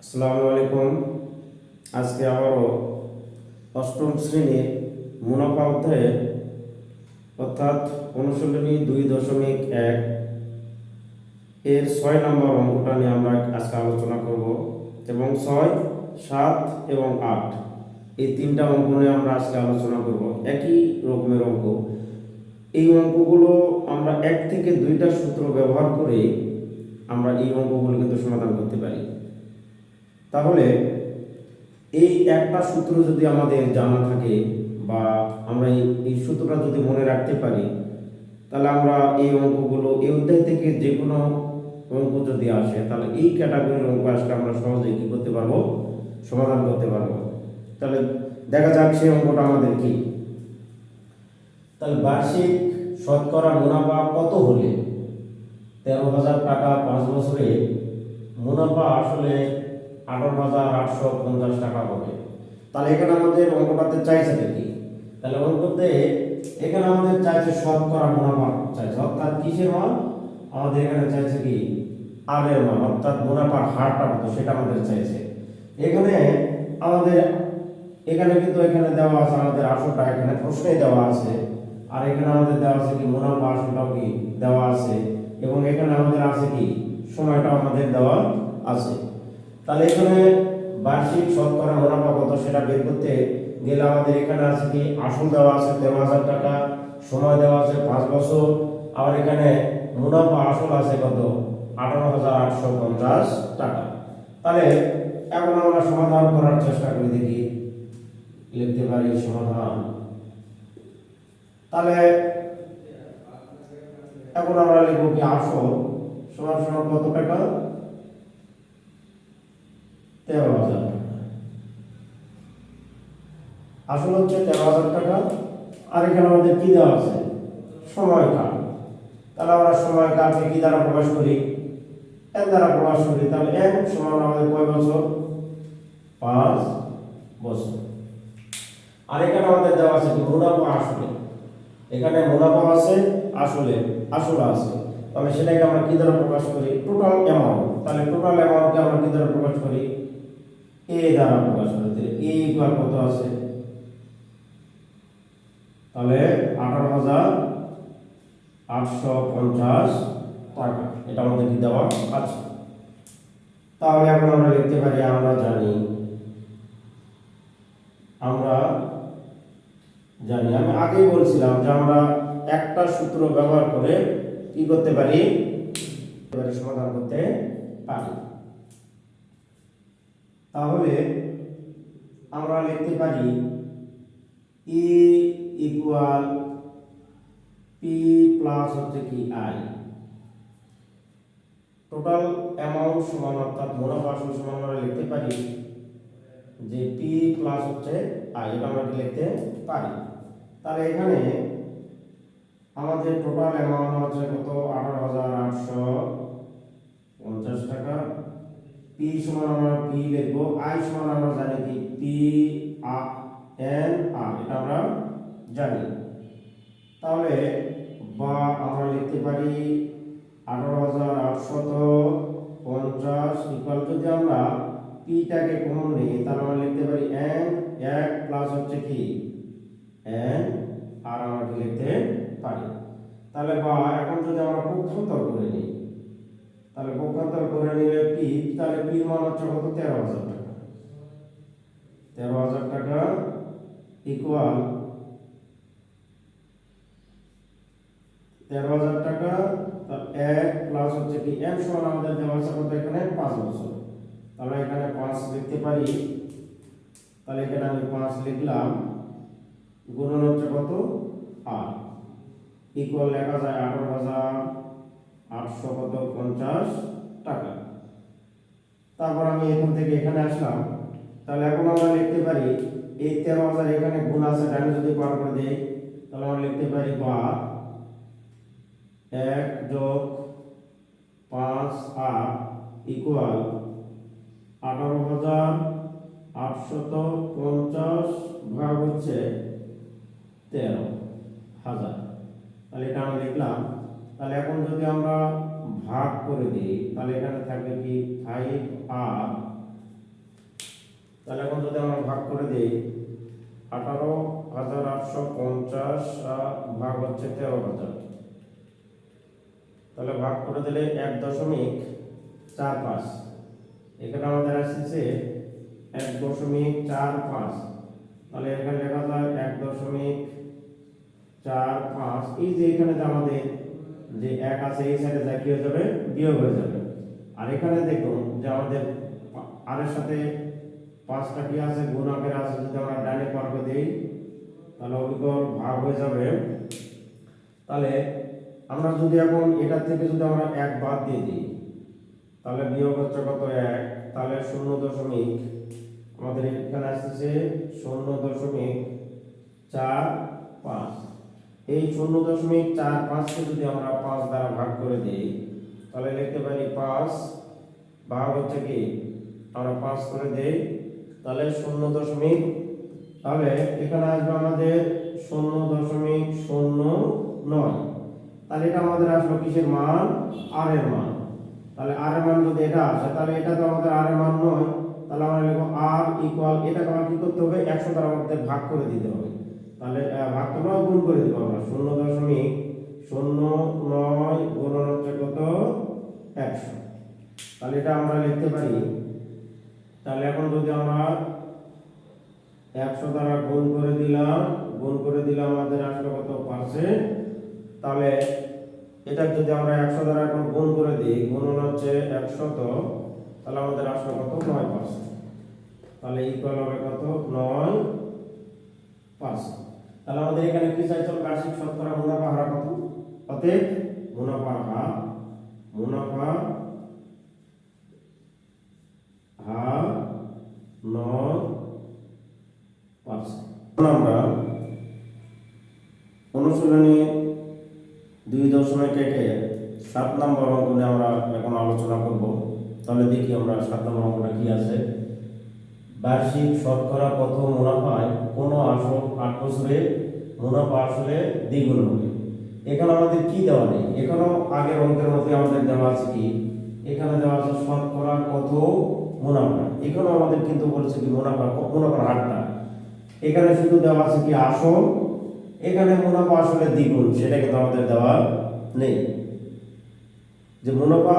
আসসালামু আলাইকুম। আজকে আবারও অষ্টম শ্রেণীর মুনাফা অধ্যায়ে অর্থাৎ অনুশীলনী 2.1 এর 6 নম্বর অঙ্কটা নিয়ে আমরা আজকে আলোচনা করব এবং 6, 7 এবং 8 এই তিনটা অঙ্ক নিয়ে আমরা আজকে আলোচনা করব। একই রকমের অঙ্ক। এই অঙ্কগুলো আমরা 1 থেকে 2টা সূত্র ব্যবহার করে আমরা এই অঙ্কগুলো কিন্তু সমাধান করতে পারি। তাহলে এই একটা সূত্র যদি আমাদের জানা থাকে বা আমরা এই সূত্রটা যদি মনে রাখতে পারি, তাহলে আমরা এই অঙ্কগুলো এই অধ্যায় থেকে যে কোনো অঙ্ক যদি আসে, তাহলে এই ক্যাটাগরির অঙ্ক আসলে আমরা সহজেই কী করতে পারবো, সমাধান করতে পারবো। তাহলে দেখা যাক সেই অঙ্কটা আমাদের কি। তাহলে বার্ষিক শতকরা মুনাফা কত হলে 13,000 টাকা 5 বছরে মুনাফা আসলে 18,850 টাকা হবে। তাহলে এখানে আমাদের অঙ্কটাতে চাইছে কি? তাহলে অঙ্কতে এখানে আমাদের চাইছে শতকরা মুনাফা চাইছে, অর্থাৎ কিসের মান? আমাদের এখানে চাইছে কি আর এর মান, অর্থাৎ মুনাফার হারটা কত সেটা আমাদের চাইছে। এখানে আমাদের কিন্তু এখানে দেওয়া আছে আমাদের আসলটা, এখানে প্রশ্নে দেওয়া আছে, আর এখানে আমাদের দেওয়া আছে কি মুনাফা আসলটাও কি দেওয়া আছে, এবং এখানে আমাদের আছে কি সময়টাও আমাদের দেওয়া আছে। তাহলে এখানে বার্ষিক শতকরা মুনাফা কত সেটা বের করতে গেলে আমাদের এখানে আছে কি আসল দেওয়া আছে 13,000 টাকা, সময় দেওয়া আছে 5 বছর, আর এখানে মুনাফা আসল আছে কত 18,850 টাকা। তাহলে এখন আমরা সমাধান করার চেষ্টা করি, দেখি লিখতে পারি সমাধান। তাহলে এখন আমরা লিখব কি আসল সমান সমান কত টাকা, 13,000 টাকা। আসল হচ্ছে 13,000 টাকা, আর এখানে আমাদের কি দেওয়া আছে সময়কাল। তাহলে আমরা সময়কালকে কি দ্বারা প্রকাশ করি, এন দ্বারা প্রকাশ করি। তাহলে এন সমান আমাদের কয় বছর, 5 বছর। আর এখানে আমাদের দেওয়া আছে কি মুনাফা আসলে, এখানে মুনাফা আছে আসলে আসল আছে, তাহলে সেটাকে আমরা কি দ্বারা প্রকাশ করি, টোটাল অ্যামাউন্ট। তাহলে টোটাল অ্যামাউন্টকে আমরা কি দ্বারা প্রকাশ করি, এ দ্বারা প্রকাশ করি। এ ইকুয়াল কত আছে, তাহলে 18,850 টাকা, এটা আমাদের কি দেওয়া আছে। তাহলে এখন আমরা লিখতে পারি, আমরা জানি আমি আগেই বলছিলাম যে আমরা একটা সূত্র ব্যবহার করে কি করতে পারি, সমাধান করতে পারি। তাহলে আমরা লিখতে পারি ই ইকুয়াল পি প্লাস হচ্ছে কি আই, টোটাল অ্যামাউন্ট সমান অর্থাৎ মুনাফা আসল সমান আমরা লিখতে পারি যে পি প্লাস হচ্ছে আই, এটা আমরা লিখতে পারি। তাহলে এখানে আমাদের টোটাল অ্যামাউন্ট হচ্ছে কত 18,850 টাকা। পি সমান আমরা পি লিখবো, আই সমান আমরা জানি কি পি এন আর, এটা আমরা জানি। তাহলে বা আমরা লিখতে পারি 18,850 ইকুয়াল, যদি আমরা পিটাকে কমন নিই তাহলে আমরা লিখতে পারি এন 1 প্লাস হচ্ছে কি এন আর আমরা কি লিখতে পারি। তাহলে বা এখন যদি আমরা পক্ষান্তর করে নিই, তাহলে পক্ষান্তর করে নিলে পি, তাহলে পি মান হচ্ছে কত 13,000 টাকা। 13,000 টাকা ইকুয়াল 13,000 টাকা, তার 1 প্লাস হচ্ছে কি এন সমান আমাদের দেওয়া আছে কত এখানে 5 বছর। তাহলে এখানে 5 লিখতে পারি, তাহলে এখানে আমি 5 লিখলাম, গুণন হচ্ছে কত 8, ইকুয়াল লেখা যায় 18,850 টাকা। তারপর আমি এখান থেকে এখানে আসলাম, তাহলে এখন আমরা লিখতে পারি এই 13,000 এখানে গুণ আছে, ডানে যদি পার করে দেই তাহলে আমরা লিখতে পারি বা 1 যোগ 5 8 ইকুয়াল 18,850 ভাগ হচ্ছে 13,000। তাহলে এটা আমি লিখলাম। তাহলে এখন যদি আমরা ভাগ করে দিই তাহলে এখানে থাকবে কি 5 আর তাহলে এখন যদি আমরা ভাগ করে দিই 18,850 ভাগ হচ্ছে 13,000, তাহলে ভাগ করে দিলে 1.45, এখানে আমাদের আসছে 1.45, তাহলে এখানে লেখা যায় 1.45। এই যে এখানে যে আমাদের যে 1 আছে এই সাইডে যা কি হয়ে যাবে, বিয়োগ হয়ে যাবে। আর এখানে দেখুন যে আমাদের আর এর সাথে 5টা কি আছে, গুণ আকারে আছে, যদি আমরা ডানে পার্ক দেই তাহলে অবিকল ভাগ হয়ে যাবে। তাহলে আমরা যদি এখন এটা থেকে যদি আমরা 1 বাদ দিয়ে দিই তাহলে বিয়োগ হচ্ছে কত, 1, তাহলে 0. আমাদের এখানে আসছে 0.45। এই 0.45 কে যদি আমরা 5 দ্বারা ভাগ করে দিই তাহলে লিখতে পারি 5 ভাগ হচ্ছে কি, আমরা 5 করে দেই তাহলে 0. তাহলে এখানে আসবে আমাদের 0.09। তাহলে এটা আমাদের আসলো কিসের মান, আর এর মান। তাহলে আর এর মান যদি এটা আসে তাহলে এটা তো আমাদের আর এর মান নয়, তাহলে আমরা লিখব আর ইকুয়াল, এটাকে আমরা কি করতে হবে, 100 দ্বারা আমাদের ভাগ করে দিতে হবে। তাহলে ভাগ তোমরা গুণ করে দিব আমরা, 0.09 গুণন হচ্ছে কত, 100। তাহলে এটা আমরা লিখতে পারি। তাহলে এখন যদি আমরা 100 দ্বারা গুণ করে দিলাম আমাদের আসলো কত, পার্সেন্ট। তাহলে এটা যদি আমরা 100 দ্বারা এখন গুণ করে দিই, গুণন হচ্ছে 100, তাহলে আমাদের আসলো কত, 9%। তাহলে ইকুয়াল হবে কত, 9%। তাহলে আমাদের এখানে কি চাইছিল, বার্ষিক শতকরা মুনাফা হার কত, অতএব মুনাফা হার 9%। আমরা অনুশীলনী 2.7 নম্বর অঙ্ক নিয়ে আমরা এখন আলোচনা করব। তাহলে দেখি আমরা 7 নম্বর অঙ্কটা কি আছে। বার্ষিক শতকরা কত মুনাফায় কোনো আসল 8 বছরে মুনাফা আসলে দ্বিগুণ হবে। এখানে আমাদের কি দেওয়া নেই, এখানেও আগের অঙ্কের মধ্যে আমাদের দেওয়া আছে কি, এখানে দেওয়া আছে শতকরা কত মুনাফা। এখানেও আমাদের কিন্তু বলেছে কি মুনাফার হারটা। এখানে শুধু দেওয়া আছে কি আসল, এখানে মুনাফা আসলে দ্বিগুণ সেটা কিন্তু আমাদের দেওয়া নেই। যে মুনাফা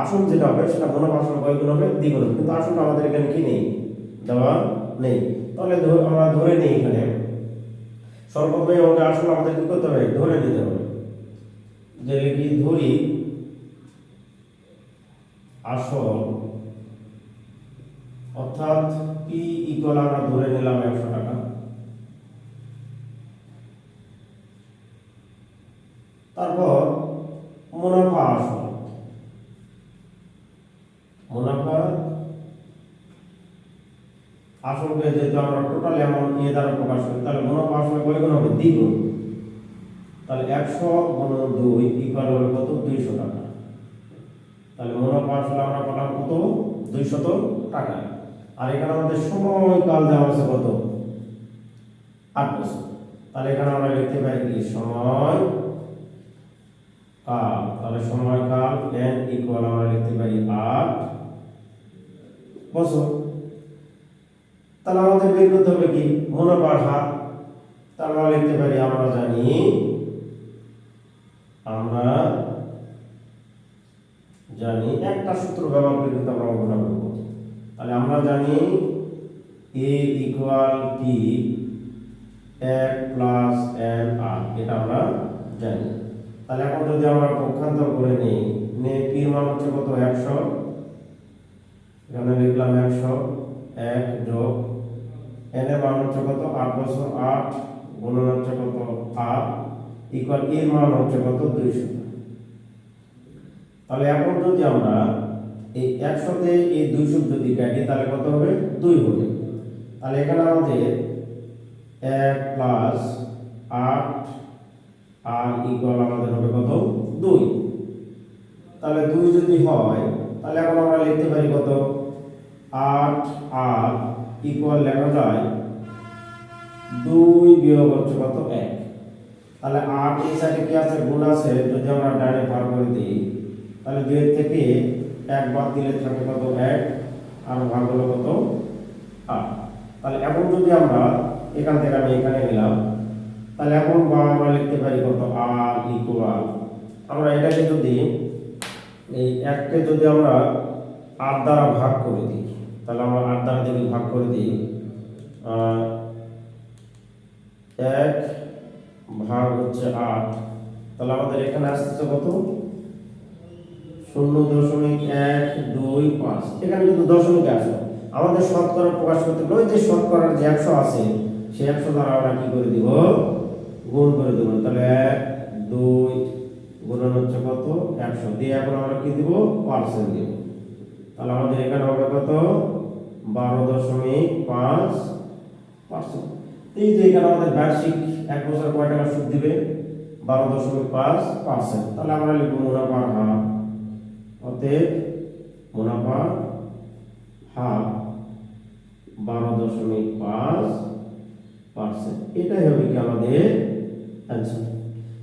আসল যেটা হবে সেটা মুনাফা আসল কয় গুণ হবে, দ্বিগুণ হবে, কিন্তু আসলটা আমাদের এখানে কি নেই, দেওয়া নেই। তাহলে আমরা ধরে নিই এখানে সর্বপ্রথমে আমাদের আসল আমাদের কি করতে হবে, ধরে নিতে হবে। যে কি ধরি আসল, অর্থাৎ পি ইকুয়াল আমরা ধরে নিলাম 100 টাকা। তারপর মুনাফা আসল, মুনাফা আসলকে যেহেতু আমরা টোটাল অ্যামাউন্ট নিয়ে দ্বারা প্রকাশ করি, তাহলে মুনাফা আসলে কয় গুণ হবে, দ্বিগুণ। তাহলে 100 গুণ 2 ইকুয়াল হবে কত, 200 টাকা। তাহলে মুনাফা আসলে আমরা পেলাম কত, 200 টাকা। আর এখানে আমাদের সময়কাল দেওয়া আছে কত, 8 বছর। তাহলে এখানে আমরা লিখতে পারি কি, সময় কাল। তাহলে সময়কাল n ইকুয়াল আমরা লিখতে পারি 8 বছর। তাহলে আমাদের বের করতে হবে কি, মুনাফার হার। তাহলে আমরা লিখতে পারি, আমরা জানি একটা সূত্র ব্যবহার করে কিন্তু আমরা গণনা করব। তাহলে আমরা জানি a equal p 1 plus n r, এটা আমরা জানি। তাহলে এখন যদি আমরা পক্ষান্তর করে নিই, p এর মান হচ্ছে কত, 100, এখানে লিখলাম 100, 1 যোগ n এর মান হচ্ছে কত, 8 বছর, 8 গুণন হচ্ছে কত, 8 ইকুয়াল এর মান হচ্ছে কত, 200। তাহলে এখন যদি আমরা এই 100 তে এই 200 যদি কাটি তাহলে কত হবে, 2 হবে। তাহলে এখানে আমাদের 1 প্লাস 8 আর ইকুয়াল আমাদের হবে কত, 2। তাহলে 2 যদি হয় তাহলে এখন আমরা লিখতে পারি কত, 8 আর ইকুয়াল লেখা যায় 2 বিয়োগ হচ্ছে কত, 1। তাহলে 8 এই সাইডে কি আছে, গুণ আছে, যদি আমরা ডানে পার করে দিই তাহলে 2 থেকে 1 বাদ দিলে থাকে কত, 1, আর ভাগ হলো কত, 8। আমরা এখান থেকে আমি এখানে গেলাম, তাহলে এখন বা আমরা লিখতে পারি কত আর ইকুয়াল, আমরা এটাকে যদি এই 1কে যদি আমরা 8 দ্বারা ভাগ করে দিই, তাহলে আমরা 8 দ্বারা যদি ভাগ করে দিই 1 ভাগ হচ্ছে 8, তাহলে আমাদের এখানে আসছে কত 0.125। এখানে কিন্তু দশমিক আসে, আমাদের শতকরা প্রকাশ করতে গেলে ওই যে শতকরার যে 100 আছে সেই 100 দ্বারা আমরা কি করে দিব গুণ করে দেব, তাহলে 1 2 গুণন হচ্ছে কত 100 দিয়ে এখন আমরা কি দিব পার্সেন্ট দিব, তাহলে আমাদের এখানে হবে কত 12.5%। এই যে এখানে আমাদের বার্ষিক 1 বছর কয় টাকা সুদ দিবে 12.5%, তাহলে আমরা লিখব মুনাফার হার, অতএব মুনাফার হার 12.5%, এটাই হবে কি আমাদের অ্যান্সার।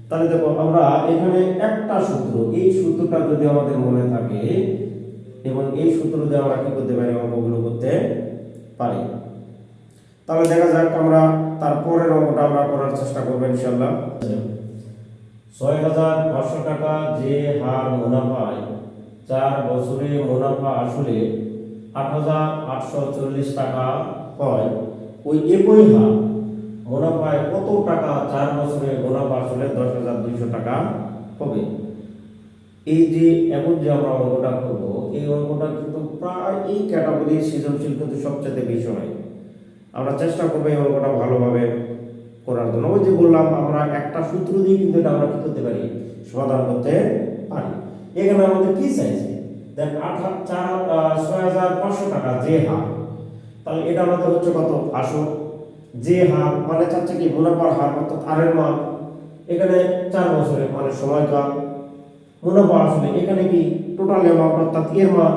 তাহলে দেখো আমরা এখানে একটা সূত্র, এই সূত্রটা যদি আমাদের মনে থাকে এবং এই সূত্র দিয়ে আমরা কি করতে পারি অঙ্কগুলো করতে পারি, তাহলে দেখা যাক আমরা তারপরের অঙ্কটা আমরা করার চেষ্টা করব ইনশাআল্লাহ। 6500 টাকা যে হার মুনাফায় 4 বছরে মুনাফা আসলে 8840 টাকা হয়, ওই একই হার মুনাফায় কত টাকা 4 বছরে মুনাফা আসলে 10200 টাকা হবে। এই যে এখন যে আমরা অঙ্কটা করব, এই অঙ্কটা কিন্তু প্রায় এই ক্যাটাগরির সৃজনশীল কিন্তু সবচেয়ে বেশি হয়। আমরা চেষ্টা করবো এই অঙ্কটা ভালোভাবে করার জন্য। ওই যে বললাম আমরা একটা সূত্র দিয়ে কিন্তু এটা আমরা কি করতে পারি সমাধান করতে পারি। এখানে আমাদের কি চাইছে দেন 6500 টাকা যে হার, তাহলে এটা আমাদের হচ্ছে কত আসো যে হার মানে চাচ্ছে কি মুনাফার হার অর্থাৎ আর এর মান, এখানে 4 বছরে মানে সময়কাল, মুনাফা আসলে এখানে কি টোটাল অ্যামাউন্ট অর্থাৎ এর মান।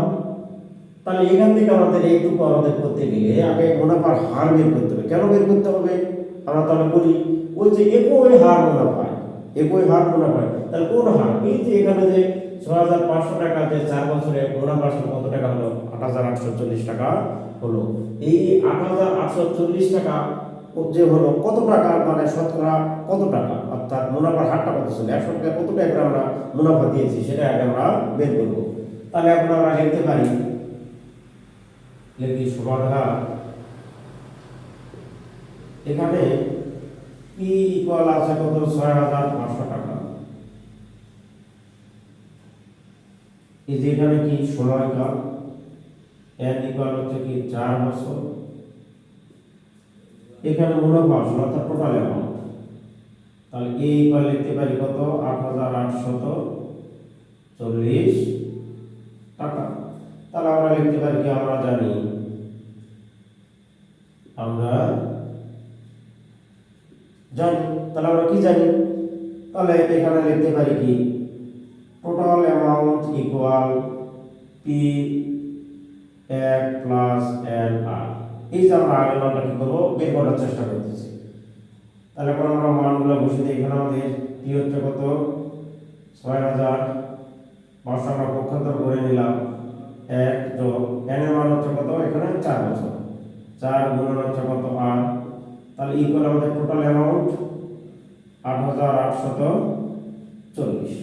তাহলে এখান থেকে আমাদের এইটুকু আমাদের করতে গেলে আগে মুনাফার হার বের করতে হবে। কেন বের করতে হবে আমরা তাহলে বলি, ওই যে একই হার মুনাফায়, একই হার মুনাফায়, তাহলে কোন হার এই যে এখানে যে 6500 টাকা যে 4 বছরে মুনাফা আসলে কত টাকা হলো 8840 টাকা হলো। এই 8840 টাকা যে হলো কত টাকা মানে শতকরা কত টাকা অর্থাৎ মুনাফার হারটা কত ছিল 100 টাকা কত টাকা আমরা মুনাফা দিয়েছি সেটা আগে আমরা বের করব। তাহলে এখন আমরা লিখতে পারি, লিখি সমাধান, এখানে পি ইকুয়াল আছে কত 6500 টাকা, এই যে এখানে কি সময়কাল n ইকুয়াল হচ্ছে কি 4 বছর, এখানে মুনাফা আসলে অর্থাৎ টোটাল অ্যামাউন্ট, তাহলে a ইকুয়াল লিখতে পারি কত 8840 টাকা। তাহলে আমরা লিখতে পারি কি আমরা জানি তাহলে আমরা কি জানি, তাহলে এখানে লিখতে পারি কি total amount equal P 1 plus N R, এই যে আমরা আগের মানটা কি করবো বের করার চেষ্টা করতেছি। তাহলে এখন আমরা মানগুলো বসিয়ে দিই, এখানে আমাদের পি হচ্ছে কত 6500 আমরা পক্ষান্তর করে নিলাম, 1 যোগ এন এর মান হচ্ছে কত এখানে 4 বছর, 4 গুণন হচ্ছে কত 8, তাহলে ইকুয়াল আমাদের টোটাল অ্যামাউন্ট 8840।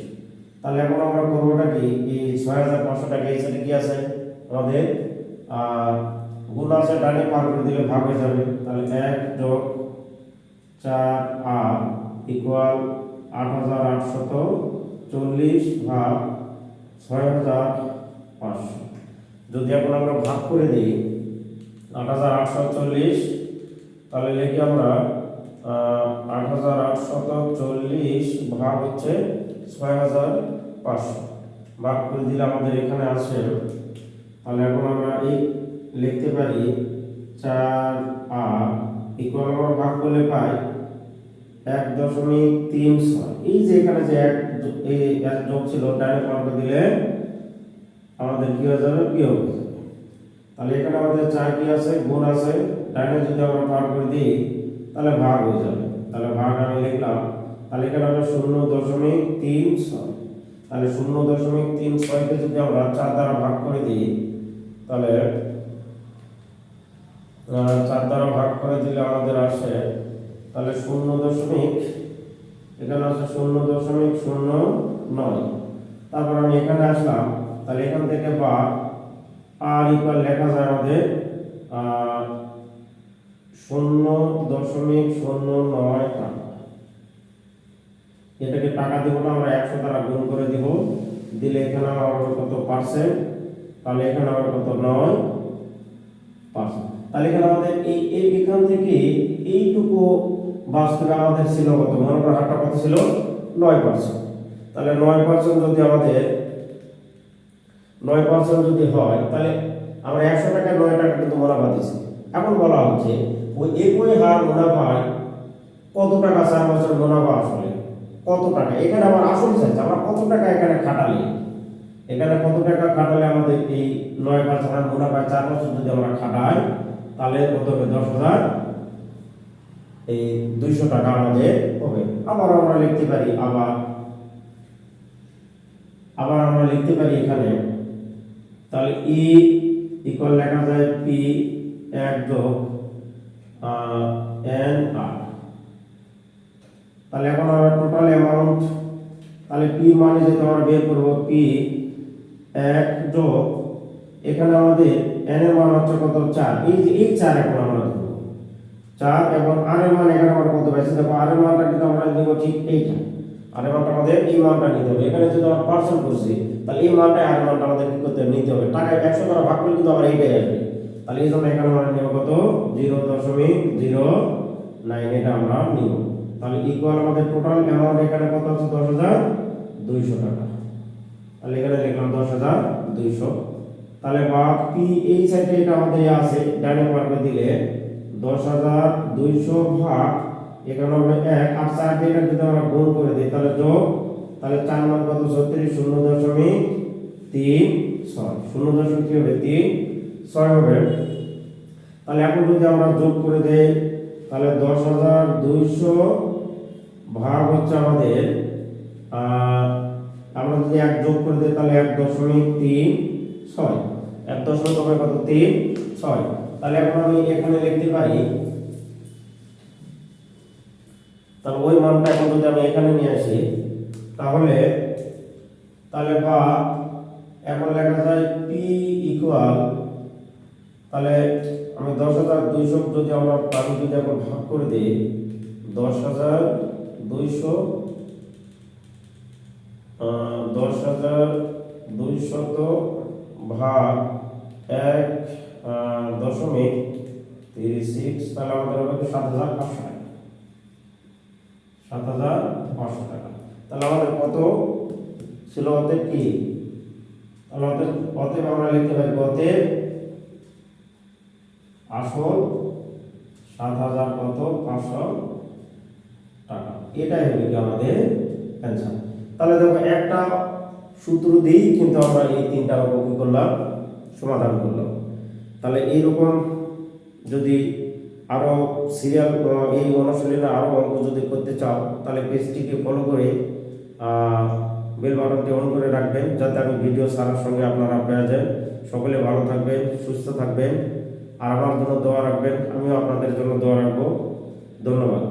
তাহলে এখন আমরা করবোটা কি এই 6500 টাকা এই সাইডে কি আছে আমাদের গুণ আছে, ডানে পার করে দিলে ভাগ হয়ে যাবে, তাহলে 1 যোগ 4 আর ইকুয়াল 8840 ভাগ 6500। যদি এখন আমরা ভাগ করে দিই 8840, তাহলে লিখি আমরা 8840 ভাগ হচ্ছে 6500 ভাগ করে দিলে আমাদের এখানে আসে, তাহলে এখন আমরা এই লিখতে পারি 4 আর ইকুয়াল আমরা ভাগ করলে পাই 1.36। এই যে এখানে যে এক যোগ ছিল ডাইরেক্ট পার করে দিলে আমাদের কি হয়ে যাবে বিয়োগ হয়ে যাবে। তাহলে এখানে আমাদের 4 কি আছে গুণ আছে, ডাইরেক্ট যদি আমরা পার করে দিই তাহলে ভাগ হয়ে যাবে, তাহলে ভাগ আমি লিখলাম, তাহলে এখানে আমরা 0.36, তাহলে 0.36 কে যদি আমরা 4 দ্বারা ভাগ করে দিই তাহলে 4 দ্বারা ভাগ করে দিলে আমাদের আসে তাহলে 0., এখানে আছে 0.09। তারপর আমি এখানে আসলাম, তাহলে এখান থেকে বা আর ইকুয়াল লেখা যায় আমাদের 0.09 টাকা। এটাকে টাকা দিব না, আমরা 100 দ্বারা গুণ করে দিব, দিলে এখানে আমার কত পার্সেন্ট, তাহলে এখানে আমার কত 9%। তাহলে এখানে আমাদের এখান থেকে এইটুকু বাস্তবে আমাদের ছিল কত, মনে করো হারটা কত ছিল 9%। তাহলে 9% যদি আমাদের 9% যদি হয়, তাহলে আমরা 100 টাকায় 9 টাকা কিন্তু মুনাফা দিচ্ছি। এখন বলা হচ্ছে ওই একই হার মুনাফায় কত টাকা 4 বছর মুনাফা আসলে কত টাকা, এখানে আমার আসল চাইছে আমরা কত টাকা এখানে খাটালে, এখানে কত টাকা খাটালে আমাদের এই 9% মুনাফা 4 বছর যদি আমরা খাটাই তাহলে কত হবে, 10,000 এই 200 টাকা আমাদের হবে। আবার আমরা লিখতে পারি, আবার আমরা লিখতে পারি এখানে, তাহলে ই ইকুয়াল লেখা যায় পি 1 যোগ এন আর। তাহলে এখন আমরা টোটাল অ্যামাউন্ট, তাহলে পি মানে যেটা আমরা বের করব পি 1 যোগ এখানে আমাদের এন এর মান হচ্ছে কত 4, এই যে এই 4 এখন আমরা ধরব 4, এবং আর এর মান এখানে আমরা কত পাইছি, দেখো আর এর মানটা কিন্তু আমরা দেব ঠিক এইটা, আর এর মানটা আমাদের এই মানটা নিতে হবে। এখানে যদি আমরা পার্সেন্ট করছি তাহলে এই মানটা আর মানটা আমাদের কি করতে নিতে হবে, টাকা 100 দ্বারা ভাগ করলে কিন্তু আমরা এইটাই আসবে। তাহলে এই জন্য এখানে আমরা নেব কত 0.09, এটা আমরা নিব। তাহলে ইকুয়াল আমাদের টোটাল অ্যামাউন্ট এখানে কত আছে 10,200 টাকা। তাহলে এখানে লিখলাম 10,200। তাহলে ভাগ পি এই সাইডে এটা আমাদের আছে, ডানে পার্কে দিলে 10,200 ভাগ এখানে হবে 1, আর 4 দিয়ে যদি আমরা গুণ করে দিই তাহলে যোগ, তাহলে 4 মান কত 36, 0.36, 0.36 হবে। তাহলে এখন যদি আমরা যোগ করে দেই তাহলে 10,200 ভাগ হচ্ছে আমাদের আমরা যদি 1 যোগ করে দিই তাহলে 1.36, 1 দশমিক হবে কত 3.6। তাহলে এখন আমি এখানে লিখতে পারি, তাহলে ওই মানটা এখন যদি আমি এখানে নিয়ে আসি তাহলে বা এখন লেখা যায় পি ইকুয়াল, তাহলে আমি 10,200 যদি আমরা পানি যদি এখন ভাগ করে দিই 10,200 ভাগ 1.36, তাহলে আমাদের হবে 7,500 টাকা, 7,500 টাকা। তাহলে আমাদের কত ছিল অতএব কি, তাহলে অতএব আমরা লিখতে পারি অতএব আসল 7,500 টাকা। এটাই হবে কি আমাদের অ্যানসার। তাহলে দেখো একটা সূত্র দিয়েই কিন্তু আমরা এই 3টা অঙ্ক কি করলাম, সমাধান করলাম। তাহলে এইরকম যদি আরো সিরিয়াল এই অনুশীলনে আরো অঙ্ক যদি করতে চাও তাহলে পেজটিকে ফলো করে বেল বাটনটি অন করে রাখবেন, যাতে আমি ভিডিও ছাড়ার সঙ্গে আপনারা পেয়ে যান। সকলে ভালো থাকবেন, সুস্থ থাকবেন, আর আমার জন্য দোয়া রাখবেন, আমিও আপনাদের জন্য দোয়া রাখবো। ধন্যবাদ।